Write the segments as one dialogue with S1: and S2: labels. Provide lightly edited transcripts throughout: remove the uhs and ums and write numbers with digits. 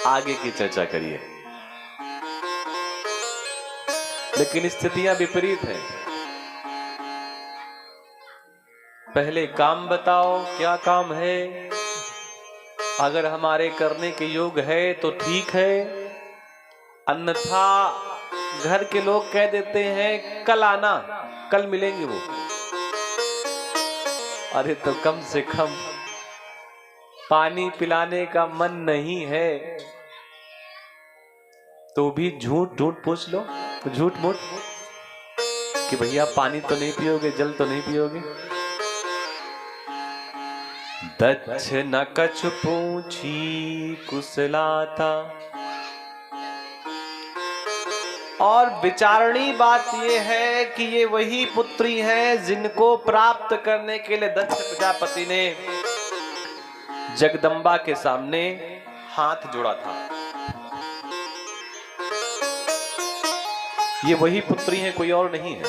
S1: आगे की चर्चा करिए। लेकिन स्थितियां विपरीत हैं। पहले काम बताओ, क्या काम है? अगर हमारे करने के योग है तो ठीक है, अन्यथा घर के लोग कह देते हैं कल आना, कल मिलेंगे वो। अरे तो कम से कम पानी पिलाने का मन नहीं है तो भी झूठ झूठ पूछ लो, झूठ मूठ कि भैया पानी तो नहीं पियोगे, जल तो नहीं पियोगे। दक्ष न कछु पूछी कुशलाता। और विचारणी बात यह है कि ये वही पुत्री हैं जिनको प्राप्त करने के लिए दक्ष प्रजापति ने जगदम्बा के सामने हाथ जोड़ा था। ये वही पुत्री हैं, कोई और नहीं है।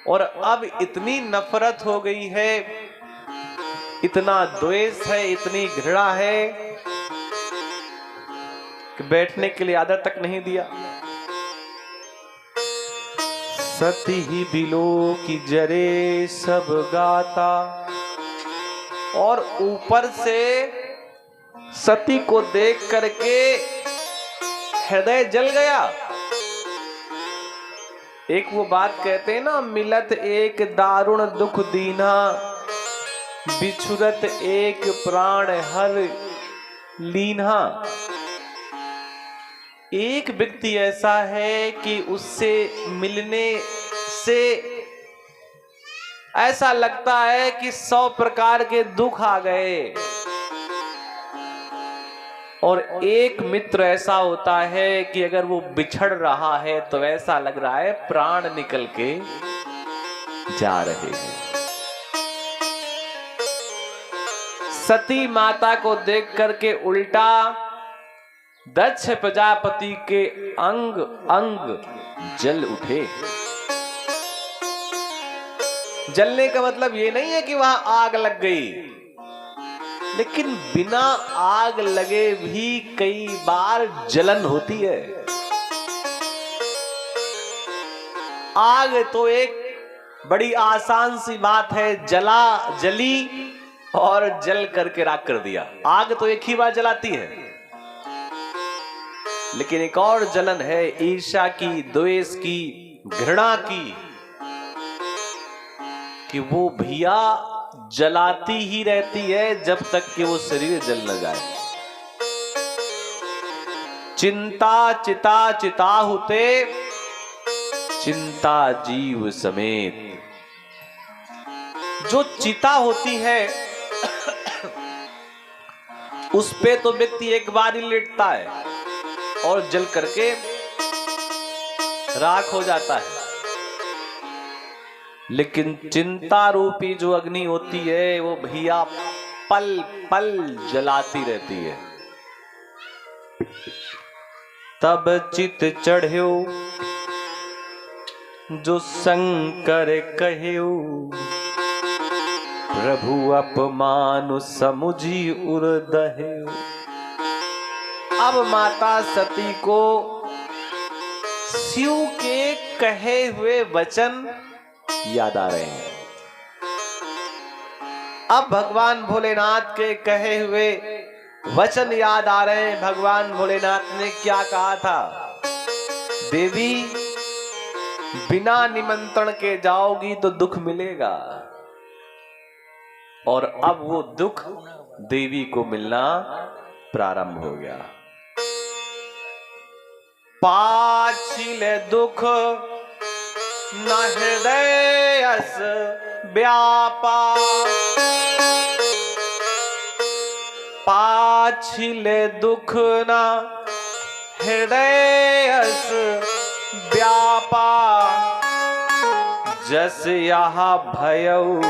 S1: और अब इतनी नफरत हो गई है, इतना द्वेष है, इतनी घृणा है कि बैठने के लिए आदर तक नहीं दिया। सती ही बिलो की जरे सब गाता। और ऊपर से सती को देख करके हृदय जल गया। एक वो बात कहते हैं ना, मिलत एक दारुण दुख दीना, बिछुरत एक प्राण हर लीन्हा। एक व्यक्ति ऐसा है कि उससे मिलने से ऐसा लगता है कि 100 प्रकार के दुख आ गए। और एक मित्र ऐसा होता है कि अगर वो बिछड़ रहा है तो ऐसा लग रहा है प्राण निकल के जा रहे हैं। सती माता को देख करके उल्टा दक्ष प्रजापति के अंग अंग जल उठे। जलने का मतलब ये नहीं है कि वहां आग लग गई, लेकिन बिना आग लगे भी कई बार जलन होती है। आग तो एक बड़ी आसान सी बात है, जली और जल करके राख कर दिया। आग तो एक ही बार जलाती है, लेकिन एक और जलन है ईर्ष्या की, द्वेष की, घृणा की, कि वो भैया जलाती ही रहती है जब तक कि वो शरीर जल न जाए। चिंता चिता चिता होते, चिंता जीव समेत। जो चिता होती है उस पे तो व्यक्ति एक बार ही लेटता है और जल करके राख हो जाता है, लेकिन चिंता रूपी जो अग्नि होती है वो भैया पल पल जलाती रहती है। तब चित चढ़्यो जो शंकर कह्यो, प्रभु अपमान समुझी उर्दह्यो। अब माता सती को शिव के कहे हुए वचन याद आ रहे हैं। अब भगवान भोलेनाथ के कहे हुए वचन याद आ रहे हैं। भगवान भोलेनाथ ने क्या कहा था? देवी बिना निमंत्रण के जाओगी तो दुख मिलेगा। और अब वो दुख देवी को मिलना प्रारंभ हो गया। पाछिले दुख न हृदय अस व्यापा, पाछिले दुख न हृदय अस व्यापा, जस यहाँ भयउ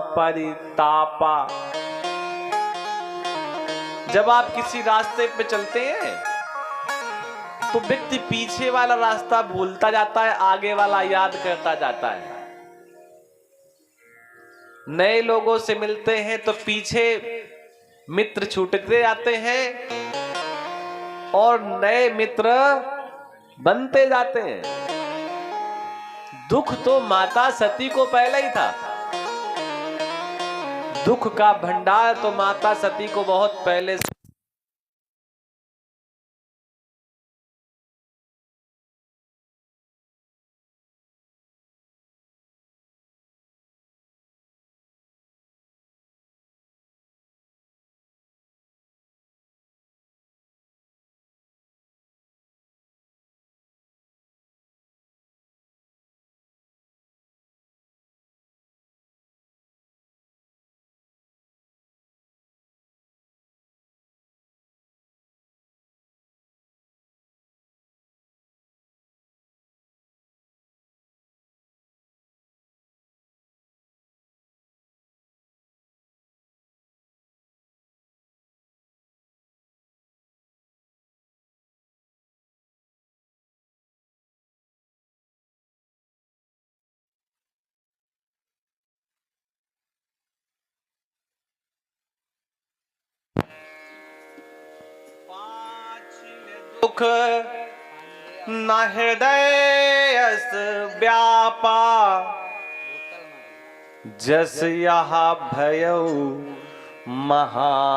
S1: महापरितापा। जब आप किसी रास्ते पे चलते हैं तो व्यक्ति पीछे वाला रास्ता भूलता जाता है, आगे वाला याद करता जाता है। नए लोगों से मिलते हैं तो पीछे मित्र छूटते जाते हैं और नए मित्र बनते जाते हैं। दुख तो माता सती को पहले ही था। दुख का भंडार तो माता सती को बहुत पहले से। दुख न हृदय व्यापा जस यहाँ भयउ महापरितापा।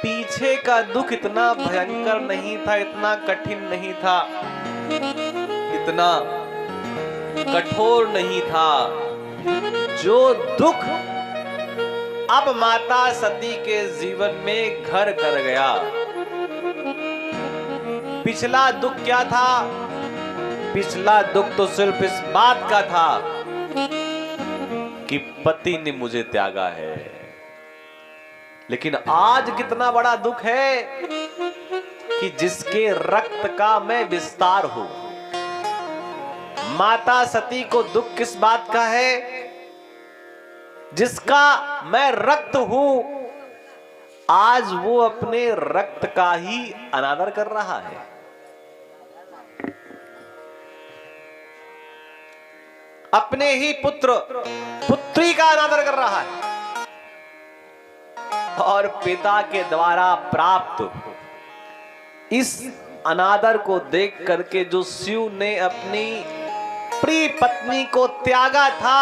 S1: पीछे का दुख इतना भयंकर नहीं था, इतना कठिन नहीं था, इतना कठोर नहीं था जो दुख अब माता सती के जीवन में घर कर गया। पिछला दुख क्या था? पिछला दुख तो सिर्फ इस बात का था कि पति ने मुझे त्यागा है। लेकिन आज कितना बड़ा दुख है कि जिसके रक्त का मैं विस्तार हूं। माता सती को दुख किस बात का है? जिसका मैं रक्त हूं, आज वो अपने रक्त का ही अनादर कर रहा है। अपने ही पुत्र पुत्री का अनादर कर रहा है। और पिता के द्वारा प्राप्त इस अनादर को देख करके जो शिव ने अपनी प्रिय पत्नी को त्यागा था,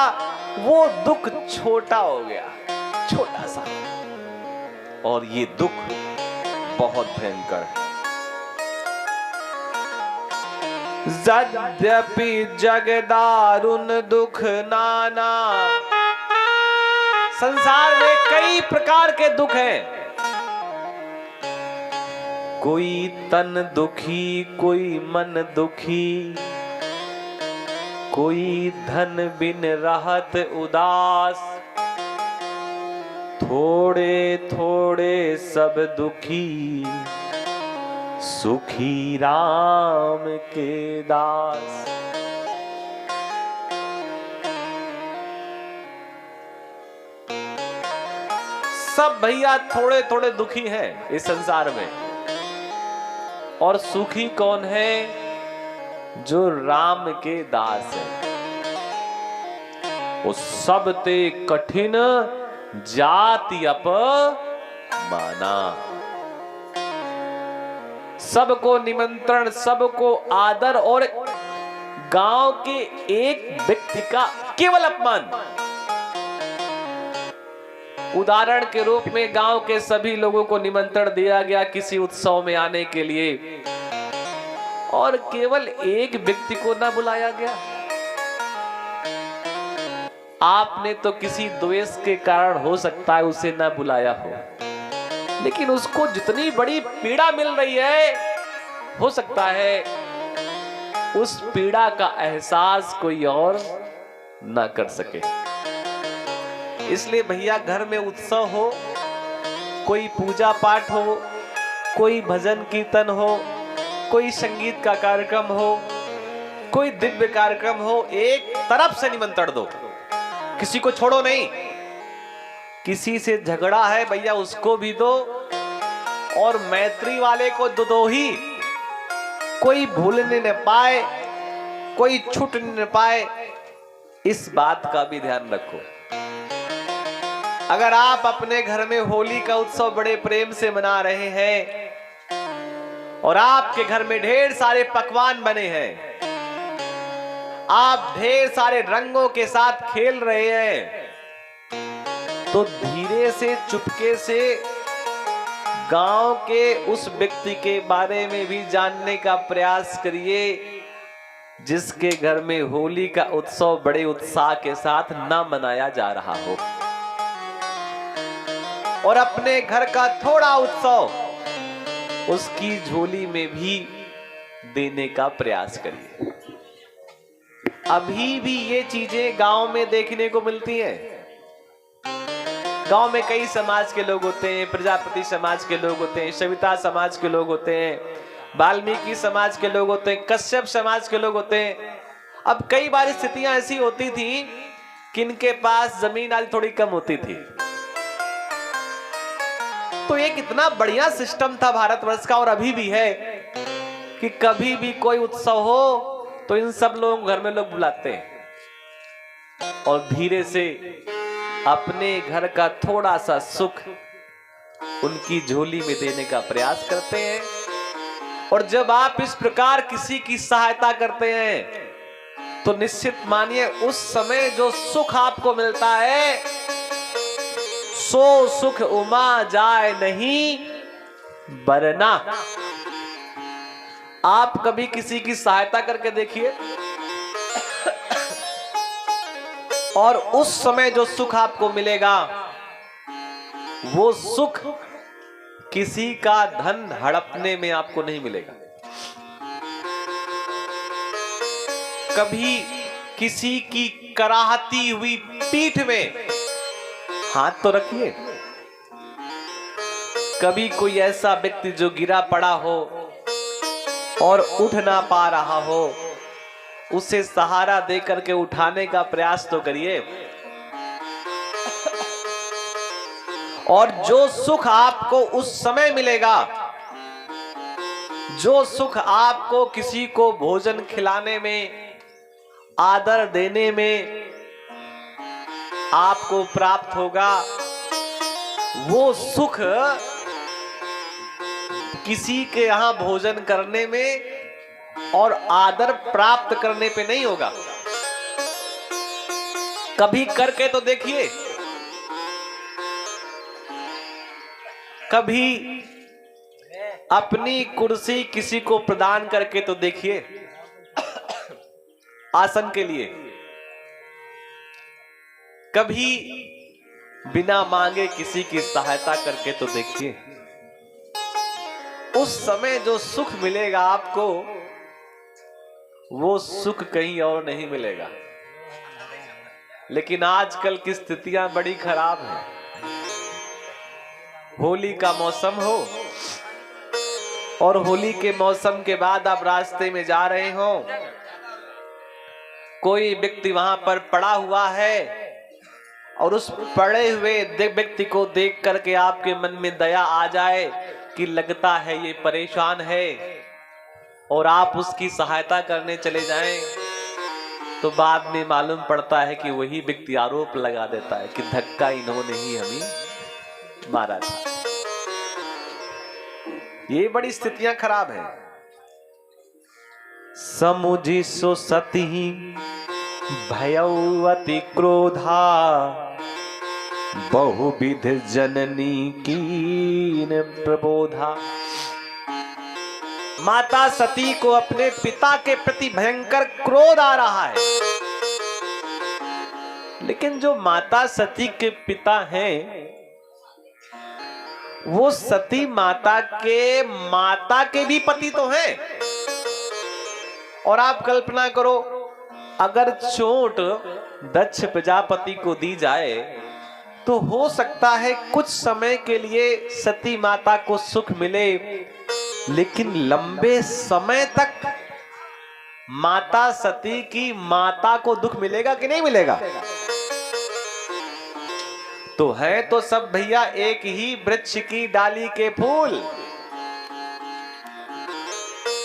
S1: वो दुख छोटा हो गया, छोटा सा। और ये दुख बहुत भयंकर है। यद्यपि जग दारुण दुख नाना। संसार में कई प्रकार के दुख हैं। कोई तन दुखी, कोई मन दुखी, कोई धन बिन रहत उदास। थोड़े थोड़े सब दुखी, सुखी राम के दास। सब भैया थोड़े थोड़े दुखी हैं इस संसार में। और सुखी कौन है? जो राम के दास है। वो सब ते कठिन जाति अप माना। सबको निमंत्रण, सबको आदर और गांव के एक व्यक्ति का केवल अपमान। उदाहरण के रूप में गांव के सभी लोगों को निमंत्रण दिया गया किसी उत्सव में आने के लिए, और केवल एक व्यक्ति को ना बुलाया गया। आपने तो किसी द्वेष के कारण हो सकता है उसे ना बुलाया हो, लेकिन उसको जितनी बड़ी पीड़ा मिल रही है, हो सकता है उस पीड़ा का एहसास कोई और ना कर सके। इसलिए भैया घर में उत्सव हो, कोई पूजा पाठ हो, कोई भजन कीर्तन हो, कोई संगीत का कार्यक्रम हो, कोई दिव्य कार्यक्रम हो, एक तरफ से निमंत्रण दो, किसी को छोड़ो नहीं। किसी से झगड़ा है भैया उसको भी दो, और मैत्री वाले को दो ही, कोई भूलने न पाए, कोई छूट न पाए, इस बात का भी ध्यान रखो। अगर आप अपने घर में होली का उत्सव बड़े प्रेम से मना रहे हैं और आपके घर में ढेर सारे पकवान बने हैं, आप ढेर सारे रंगों के साथ खेल रहे हैं, तो धीरे से चुपके से गांव के उस व्यक्ति के बारे में भी जानने का प्रयास करिए जिसके घर में होली का उत्सव बड़े उत्साह के साथ न मनाया जा रहा हो, और अपने घर का थोड़ा उत्सव उसकी झोली में भी देने का प्रयास करिए। अभी भी ये चीजें गांव में देखने को मिलती हैं। गांव में कई समाज के लोग होते हैं, प्रजापति समाज के लोग होते हैं, सविता समाज के लोग होते हैं, वाल्मीकि समाज के लोग होते हैं, कश्यप समाज के लोग होते हैं। अब कई बार स्थितियां ऐसी होती थी कि इनके पास जमीन आज थोड़ी कम होती थी, तो एक इतना बढ़िया सिस्टम था भारतवर्ष का, और अभी भी है, कि कभी भी कोई उत्सव हो तो इन सब लोगों घर में लोग बुलाते हैं और धीरे से अपने घर का थोड़ा सा सुख उनकी झोली में देने का प्रयास करते हैं। और जब आप इस प्रकार किसी की सहायता करते हैं तो निश्चित मानिए उस समय जो सुख आपको मिलता है, सो सुख उमा जाए नहीं बरना। आप कभी किसी की सहायता करके देखिए, और उस समय जो सुख आपको मिलेगा वो सुख किसी का धन हड़पने में आपको नहीं मिलेगा। कभी किसी की कराहती हुई पीठ में हाथ तो रखिए। कभी कोई ऐसा व्यक्ति जो गिरा पड़ा हो और उठ ना पा रहा हो, उसे सहारा देकर के उठाने का प्रयास तो करिए। और जो सुख आपको उस समय मिलेगा, जो सुख आपको किसी को भोजन खिलाने में, आदर देने में आपको प्राप्त होगा, वो सुख किसी के यहां भोजन करने में और आदर प्राप्त करने पे नहीं होगा। कभी करके तो देखिए, कभी अपनी कुर्सी किसी को प्रदान करके तो देखिए आसन के लिए। कभी बिना मांगे किसी की सहायता करके तो देखिए। उस समय जो सुख मिलेगा आपको, वो सुख कहीं और नहीं मिलेगा। लेकिन आजकल की स्थितियां बड़ी खराब हैं। होली का मौसम हो और होली के मौसम के बाद आप रास्ते में जा रहे हो, कोई व्यक्ति वहां पर पड़ा हुआ है और उस पड़े हुए व्यक्ति को देख करके आपके मन में दया आ जाए कि लगता है ये परेशान है, और आप उसकी सहायता करने चले जाएं, तो बाद में मालूम पड़ता है कि वही व्यक्ति आरोप लगा देता है कि धक्का इन्होंने ही हमें मारा था। ये बड़ी स्थितियां खराब हैं। समुझि सो सती भयउ अति क्रोधा, बहुविध जननी कीन प्रबोधा। माता सती को अपने पिता के प्रति भयंकर क्रोध आ रहा है, लेकिन जो माता सती के पिता हैं, वो सती माता के भी पति तो हैं। और आप कल्पना करो, अगर चोट दक्ष प्रजापति को दी जाए तो हो सकता है कुछ समय के लिए सती माता को सुख मिले, लेकिन लंबे समय तक माता सती की माता को दुख मिलेगा कि नहीं मिलेगा? तो है तो सब भैया एक ही वृक्ष की डाली के फूल,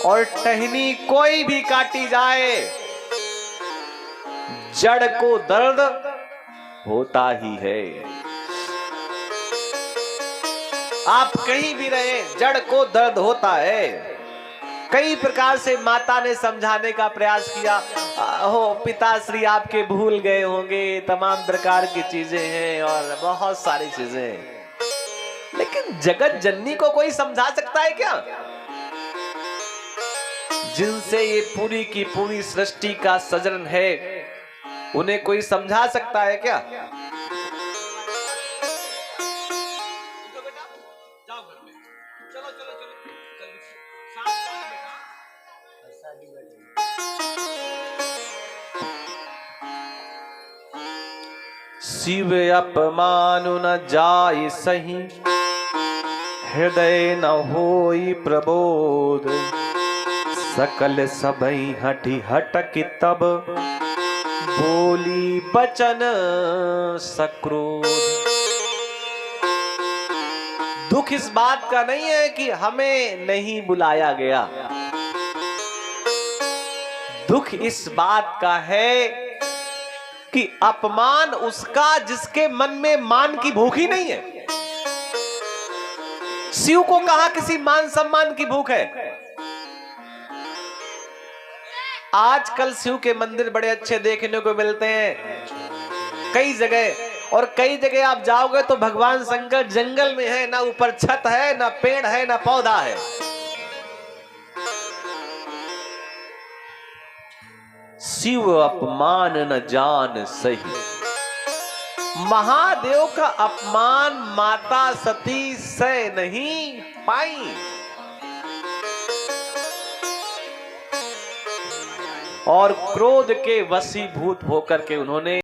S1: और टहनी कोई भी काटी जाए जड़ को दर्द होता ही है। आप कहीं भी रहे, जड़ को दर्द होता है। कई प्रकार से माता ने समझाने का प्रयास किया, हो पिताश्री आपके भूल गए होंगे, तमाम प्रकार की चीजें हैं और बहुत सारी चीजें, लेकिन जगत जननी को कोई समझा सकता है क्या? जिनसे ये पूरी की पूरी सृष्टि का सृजन है, उन्हें कोई समझा सकता है क्या? शिव अपमान न जाय सही, हृदय न होई प्रबोध, सकल सबई हठी हटक तब, बोली बचन सक्रोध। दुख इस बात का नहीं है कि हमें नहीं बुलाया गया, दुख इस बात का है कि अपमान उसका जिसके मन में मान की भूख ही नहीं है। शिव को कहां किसी मान सम्मान की भूख है? आजकल शिव के मंदिर बड़े अच्छे देखने को मिलते हैं कई जगह, और कई जगह आप जाओगे तो भगवान शंकर जंगल में है, ना ऊपर छत है, ना पेड़ है, ना पौधा है। शिव अपमान न जान सही, महादेव का अपमान माता सती सह नहीं पाई, और क्रोध के वशीभूत होकर के उन्होंने